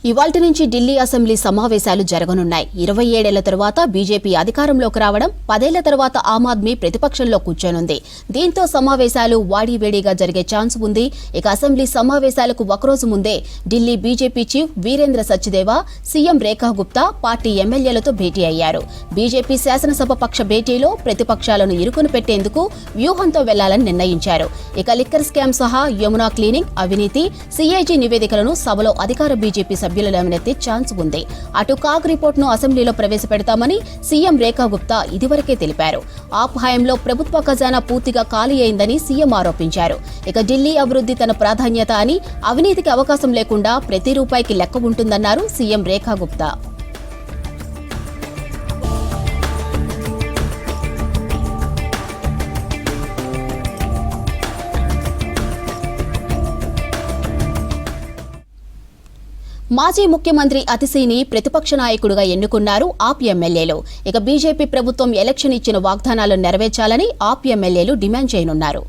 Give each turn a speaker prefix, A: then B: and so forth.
A: ఇవాల్టి నుంచి ఢిల్లీ అసెంబ్లీ సమావేశాలు జరగనున్నాయి. 27 ఏళ్ల తర్వాత బీజేపీ అధికారంలోకి రావడం, 10 ఏళ్ల తర్వాత ఆమ్ ఆద్మీ ప్రతిపక్షంలో కూర్చోనుంది. దీంతో సమావేశాలు వాడివేడిగా జరిగే ఛాన్స్ ఉంది. ఇక అసెంబ్లీ సమావేశాలకు ఒకరోజు ముందే Delhi BJP chief Virendra Sachdeva, CM Rekha Gupta party ఎమ్మెల్యేలతో భేటీ అయ్యారు. బీజేపీ శాసనసభ పక్ష భేటీలో ప్రతిపక్షాలను ఇరుకును పెట్టేందుకు వ్యూహంతో వెళ్లాలని నిర్ణయించారు. ఇక లిక్కర్ స్కామ్ సహా యమునా క్లీనింగ్, అవినీతి, సీఏజీ నివేదికలను సభలో అధికార బీజేపీ సభ్యులు లేవనెత్తే ఛాన్స్ ఉంది. అటు కాగ్ రిపోర్టును అసెంబ్లీలో ప్రవేశపెడతామని సీఎం రేఖా గుప్తా ఇదివరకే తెలిపారు. ఆప్ హయాంలో ప్రభుత్వ ఖజానా పూర్తిగా ఖాళీ అయిందని సీఎం ఆరోపించారు. ఇక ఢిల్లీ అభివృద్ధి తన ప్రాధాన్యత అని, అవినీతికి అవకాశం లేకుండా ప్రతి రూపాయికి లెక్క ఉంటుందన్నారు సీఎం రేఖా గుప్తా. మాజీ ముఖ్యమంత్రి అతిశీని ప్రతిపక్ష నాయకుడిగా ఎన్నుకున్నారు ఆప్ ఎమ్మెల్యేలు. ఇక బీజేపీ ప్రభుత్వం ఎలక్షన్ ఇచ్చిన వాగ్దానాలను నెరవేర్చాలని ఆప్ ఎమ్మెల్యేలు డిమాండ్ చేయనున్నారు.